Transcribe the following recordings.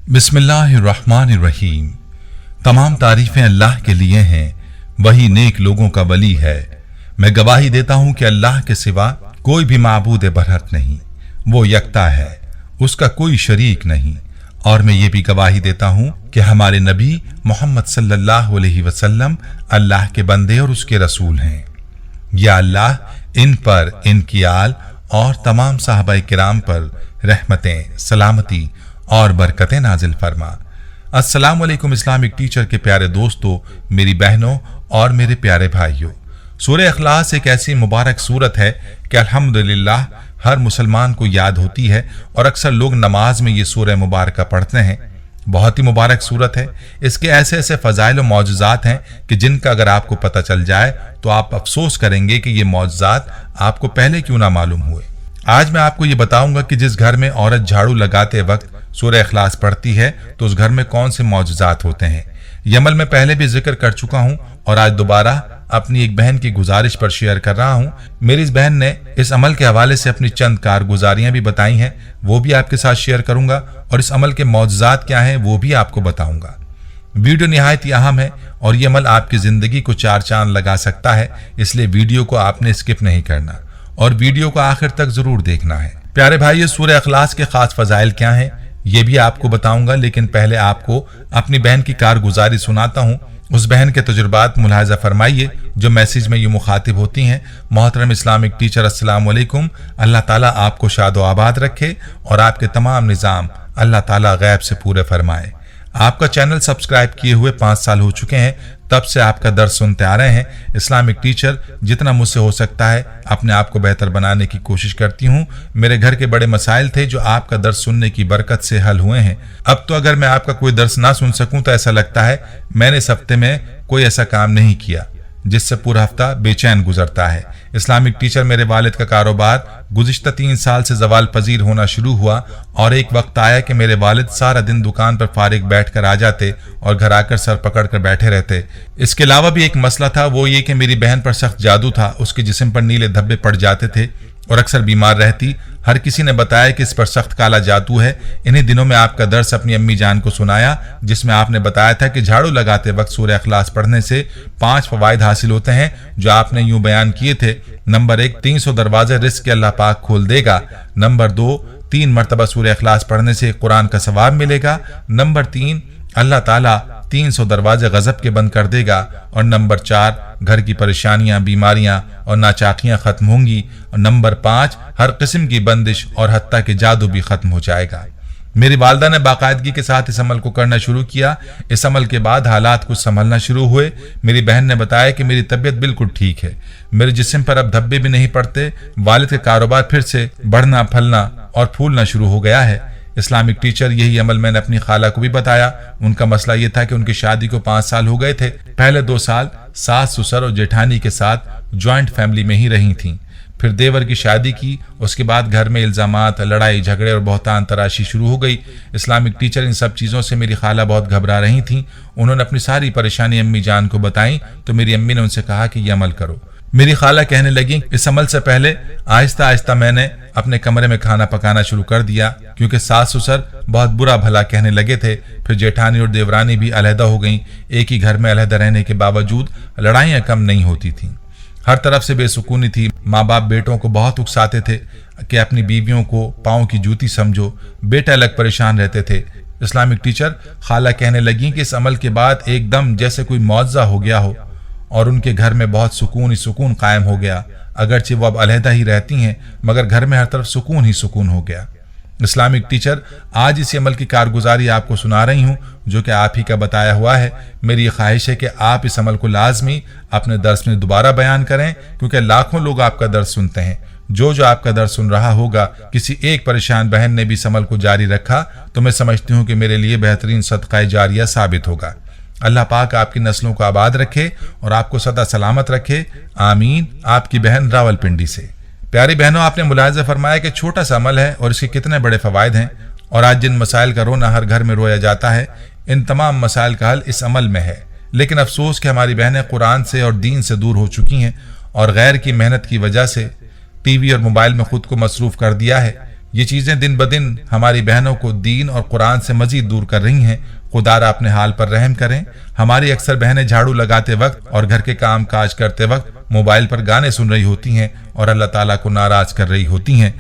बिस्मिल्लाहिर्रहमानिर्रहीम। तमाम तारीफें अल्लाह के लिए हैं, वही नेक लोगों का वली है। मैं गवाही देता हूं कि अल्लाह के सिवा कोई भी माबूद बरहक नहीं, वो यकता है, उसका कोई शरीक नहीं। और मैं ये भी गवाही देता हूं कि हमारे नबी मोहम्मद सल्लल्लाहु अलैहि वसल्लम अल्लाह के बंदे और उसके रसूल हैं। या अल्लाह इन पर, इनकी आल और तमाम साहबा किराम पर रहमतें, सलामती और बरकतें नाजिल फरमा। अस्सलाम वालेकुम इस्लामिक टीचर के प्यारे दोस्तों, मेरी बहनों और मेरे प्यारे भाइयों, सूरह इखलास एक ऐसी मुबारक सूरत है कि अल्हम्दुलिल्लाह हर मुसलमान को याद होती है और अक्सर लोग नमाज में ये सूरह मुबारक पढ़ते हैं। बहुत ही मुबारक सूरत है। इसके ऐसे ऐसे फ़ज़ाइल और मौजज़ात हैं कि जिनका अगर आपको पता चल जाए तो आप अफसोस करेंगे कि ये मौजज़ात आपको पहले क्यों ना मालूम हुए। आज मैं आपको ये बताऊंगा कि जिस घर में औरत झाड़ू लगाते वक्त सूरह इखलास पढ़ती है तो उस घर में कौन से मौजज़ात होते हैं। ये अमल मैं पहले भी जिक्र कर चुका हूं और आज दोबारा अपनी एक बहन की गुजारिश पर शेयर कर रहा हूं। मेरी इस बहन ने इस अमल के हवाले से अपनी चंद कारगुजारियां भी बताई हैं, वो भी आपके साथ शेयर करूंगा और इस अमल के मौजज़ात क्या हैं वो भी आपको बताऊंगा। वीडियो निहायत ही अहम है और ये अमल आपकी जिंदगी को चार चांद लगा सकता है, इसलिए वीडियो को आपने स्किप नहीं करना और वीडियो को आखिर तक जरूर देखना है। प्यारे भाई, सूरह इखलास के खास फजाइल क्या हैं ये भी आपको बताऊंगा, लेकिन पहले आपको अपनी बहन की कारगुजारी सुनाता हूं। उस बहन के तजुर्बात मुलाहिजा फरमाइए जो मैसेज में यूं मुखातिब होती हैं। मोहतरम इस्लामिक टीचर, अस्सलाम वालेकुम। अल्लाह ताला आपको शाद व आबाद रखे और आपके तमाम निज़ाम अल्लाह ताला गैब से पूरे फरमाए। आपका चैनल सब्सक्राइब किए हुए 5 साल हो चुके हैं, तब से आपका दर्स सुनते आ रहे हैं। इस्लामिक टीचर जितना मुझसे हो सकता है अपने आप को बेहतर बनाने की कोशिश करती हूँ। मेरे घर के बड़े मसाइल थे जो आपका दर्स सुनने की बरकत से हल हुए हैं। अब तो अगर मैं आपका कोई दर्स ना सुन सकूं तो ऐसा लगता है मैंने इस हफ्ते में कोई ऐसा काम नहीं किया जिससे पूरा हफ्ता बेचैन गुजरता है। इस्लामिक टीचर, मेरे वालिद का कारोबार गुज़िश्ता 3 साल से ज़वाल पजीर होना शुरू हुआ और एक वक्त आया कि मेरे वालिद सारा दिन दुकान पर फारिग बैठ कर आ जाते और घर आकर सर पकड़ कर बैठे रहते। इसके अलावा भी एक मसला था, वो ये कि मेरी बहन पर सख्त जादू था, उसके जिस्म पर नीले धब्बे पड़ जाते थे और अक्सर बीमार रहती। हर किसी ने बताया कि इस पर सख्त काला जादू है। इन्हीं दिनों में आपका दर्स अपनी अम्मी जान को सुनाया जिसमें आपने बताया था कि झाड़ू लगाते वक्त सूरह इखलास पढ़ने से 5 फवाइद हासिल होते हैं जो आपने यूं बयान किए थे। नंबर 1, 300 दरवाजे रिस्क के अल्लाह पाक खोल देगा। नंबर 2, 3 मरतबा सूरह इखलास पढ़ने से कुरान का सवाब मिलेगा। नंबर 3, अल्लाह ताला 300 दरवाजे गजब के बंद कर देगा। और नंबर 4, घर की परेशानियां, बीमारियां और नाचाकियां खत्म होंगी। और नंबर 5, हर किस्म की बंदिश और हत्ता के जादू भी खत्म हो जाएगा। मेरी वालदा ने बाकायदगी के साथ इस अमल को करना शुरू किया। इस अमल के बाद हालात कुछ संभलना शुरू हुए। मेरी बहन ने बताया कि मेरी तबीयत बिल्कुल ठीक है, मेरे जिस्म पर अब धब्बे भी नहीं पड़ते। वालिद का कारोबार फिर से बढ़ना, फलना और फूलना शुरू हो गया है। इस्लामिक टीचर, यही अमल मैंने अपनी खाला को भी बताया। उनका मसला ये था कि उनकी शादी को 5 साल हो गए थे। पहले 2 साल सास, ससुर और जेठानी के साथ ज्वाइंट फैमिली में ही रही थीं। फिर देवर की शादी की, उसके बाद घर में इल्जामात, लड़ाई झगड़े और बहुतान तराशी शुरू हो गई। इस्लामिक टीचर, इन सब चीज़ों से मेरी खाला बहुत घबरा रही थीं। उन्होंने अपनी सारी परेशानी अम्मी जान को बताई तो मेरी अम्मी ने उनसे कहा कि यह अमल करो। मेरी खाला कहने लगी, इस अमल से पहले आहिस्ता आहिस्ता मैंने अपने कमरे में खाना पकाना शुरू कर दिया क्योंकि सास ससुर बहुत बुरा भला कहने लगे थे। फिर जेठानी और देवरानी भी अलहदा हो गईं। एक ही घर में अलहदा रहने के बावजूद लड़ाइयाँ कम नहीं होती थीं। हर तरफ से बेसुकूनी थी। माँ बाप बेटों को बहुत उकसाते थे कि अपनी बीवियों को पाँव की जूती समझो। बेटे अलग परेशान रहते थे। इस्लामिक टीचर, खाला कहने लगी कि इस अमल के बाद एकदम जैसे कोई मुआवजा हो गया हो और उनके घर में बहुत सुकून ही सुकून कायम हो गया। अगरचे वो अब अलहदा ही रहती हैं मगर घर में हर तरफ सुकून ही सुकून हो गया। इस्लामिक टीचर, आज इसी अमल की कारगुजारी आपको सुना रही हूँ जो कि आप ही का बताया हुआ है। मेरी ये ख्वाहिश है कि आप इस अमल को लाजमी अपने दर्स में दोबारा बयान करें क्योंकि लाखों लोग आपका दर्स सुनते हैं। जो आपका दर्स सुन रहा होगा, किसी एक परेशान बहन ने भी इस अमल को जारी रखा तो मैं समझती हूँ कि मेरे लिए बेहतरीन सदका जारिया साबित होगा। अल्लाह पाक आपकी नस्लों को आबाद रखे और आपको सदा सलामत रखे, आमीन। आपकी बहन रावलपिंडी से। प्यारी बहनों, आपने मुलाहिजा फरमाया कि छोटा सा अमल है और इसके कितने बड़े फवायद हैं। और आज जिन मसाइल का रोना हर घर में रोया जाता है, इन तमाम मसाइल का हल इस अमल में है। लेकिन अफसोस कि हमारी बहनें कुरान से और दीन से दूर हो चुकी हैं और गैर की मेहनत की वजह से टीवी और मोबाइल में खुद को मसरूफ कर दिया है। یہ چیزیں دن بدن ہماری بہنوں کو دین اور قرآن سے مزید دور کر رہی ہیں۔ خدا اپنے حال پر رحم کریں۔ ہماری اکثر بہنیں جھاڑو لگاتے وقت اور گھر کے کام کاج کرتے وقت موبائل پر گانے سن رہی ہوتی ہیں اور اللہ تعالیٰ کو ناراض کر رہی ہوتی ہیں۔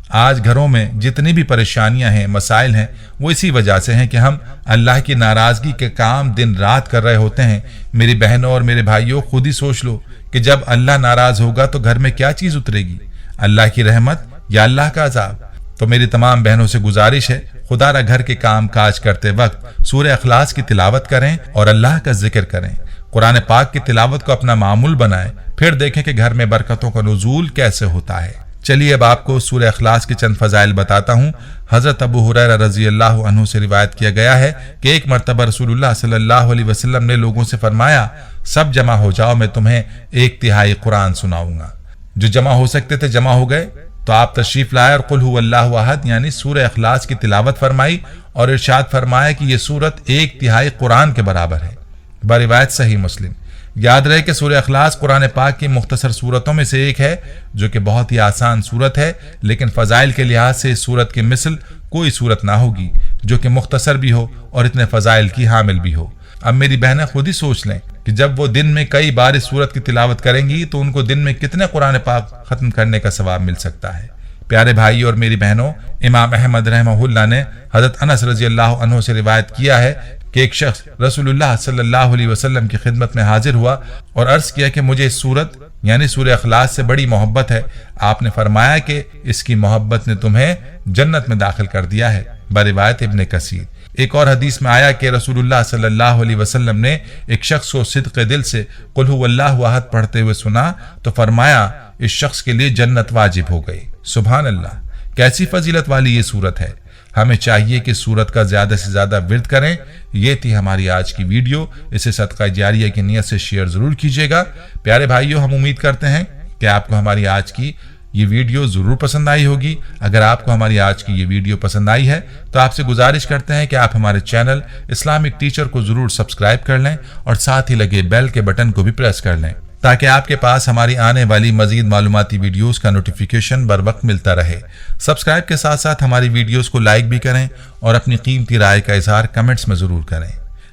آج گھروں میں جتنی بھی پریشانیاں ہیں، مسائل ہیں، وہ اسی وجہ سے ہیں کہ ہم اللہ کی ناراضگی کے کام دن رات کر رہے ہوتے ہیں۔ میری بہنوں اور میرے بھائیوں، خود ہی سوچ لو کہ جب اللہ ناراض ہوگا تو گھر میں کیا چیز اترے گی؟ اللہ کی رحمت یا اللہ کا عذاب؟ تو میری تمام بہنوں سے گزارش ہے، خدا را گھر کے کام کاج کرتے وقت سورہ اخلاص کی تلاوت کریں اور اللہ کا ذکر کریں۔ قرآن پاک کی تلاوت کو اپنا معمول بنائیں، پھر دیکھیں کہ گھر میں برکتوں کا نزول کیسے ہوتا ہے۔ چلیے اب آپ کو سورہ اخلاص کے چند فضائل بتاتا ہوں۔ حضرت ابو ہریرہ رضی اللہ عنہ سے روایت کیا گیا ہے کہ ایک مرتبہ رسول اللہ صلی اللہ علیہ وسلم نے لوگوں سے فرمایا، سب جمع ہو جاؤ، میں تمہیں 1/3 قرآن سناؤں گا۔ جو جمع ہو سکتے تھے جمع ہو گئے، تو آپ تشریف لائے اور قل هو اللہ احد یعنی سورہ اخلاص کی تلاوت فرمائی اور ارشاد فرمایا کہ یہ سورت 1/3 قرآن کے برابر ہے، بروایت صحیح مسلم۔ یاد رہے کہ سورہ اخلاص قرآن پاک کی مختصر سورتوں میں سے ایک ہے، جو کہ بہت ہی آسان سورت ہے، لیکن فضائل کے لحاظ سے اس سورت کی مثل کوئی سورت نہ ہوگی جو کہ مختصر بھی ہو اور اتنے فضائل کی حامل بھی ہو۔ اب میری بہنیں خود ہی سوچ لیں کہ جب وہ دن میں کئی بار اس سورت کی تلاوت کریں گی تو ان کو دن میں کتنے قرآن پاک ختم کرنے کا ثواب مل سکتا ہے۔ پیارے بھائی اور میری بہنوں، امام احمد رحمہ اللہ نے حضرت انس رضی اللہ عنہ سے روایت کیا ہے کہ ایک شخص رسول اللہ صلی اللہ علیہ وسلم کی خدمت میں حاضر ہوا اور عرض کیا کہ مجھے اس سورت یعنی سورہ اخلاص سے بڑی محبت ہے۔ آپ نے فرمایا کہ اس کی محبت نے تمہیں جنت میں داخل کر دیا ہے، بروایت ابن کثیر۔ ایک اور حدیث میں آیا کہ رسول اللہ صلی اللہ علیہ وسلم نے ایک شخص کو صدق دل سے قل هو اللہ احد پڑھتے ہوئے سنا تو فرمایا اس شخص کے لیے جنت واجب ہو گئی۔ سبحان اللہ، کیسی فضیلت والی یہ سورت ہے۔ ہمیں چاہیے کہ سورت کا زیادہ سے زیادہ ورد کریں۔ یہ تھی ہماری آج کی ویڈیو، اسے صدقہ جاریہ کی نیت سے شیئر ضرور کیجیے گا۔ پیارے بھائیوں، ہم امید کرتے ہیں کہ آپ کو ہماری آج کی یہ ویڈیو ضرور پسند آئی ہوگی۔ اگر آپ کو ہماری آج کی یہ ویڈیو پسند آئی ہے تو آپ سے گزارش کرتے ہیں کہ آپ ہمارے چینل اسلامک ٹیچر کو ضرور سبسکرائب کر لیں اور ساتھ ہی لگے بیل کے بٹن کو بھی پریس کر لیں تاکہ آپ کے پاس ہماری آنے والی مزید معلوماتی ویڈیوز کا نوٹیفیکیشن بر وقت ملتا رہے۔ سبسکرائب کے ساتھ ساتھ ہماری ویڈیوز کو لائک بھی کریں اور اپنی قیمتی رائے کا اظہار کمنٹس میں ضرور کریں۔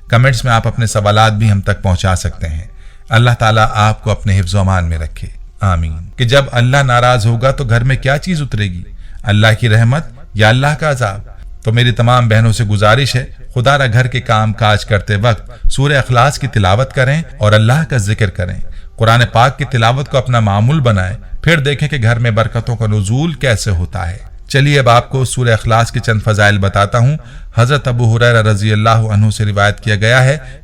کمنٹس میں آپ اپنے سوالات بھی ہم تک پہنچا سکتے ہیں۔ اللہ تعالیٰ آپ کو اپنے حفظ و امان میں رکھے، آمین۔ کہ جب اللہ ناراض ہوگا تو گھر میں کیا چیز اترے گی؟ اللہ کی رحمت یا اللہ کا عذاب؟ تو میری تمام بہنوں سے گزارش ہے، خدا را گھر کے کام کاج کرتے وقت سورہ اخلاص کی تلاوت کریں اور اللہ کا ذکر کریں۔ قرآن پاک کی تلاوت کو اپنا معمول بنائیں، پھر دیکھیں کہ گھر میں برکتوں کا نزول کیسے ہوتا ہے۔ چلیے اب آپ کو سورہ اخلاص کے چند فضائل بتاتا ہوں۔ حضرت ابو ہریرہ رضی اللہ عنہ سے روایت کیا گیا ہے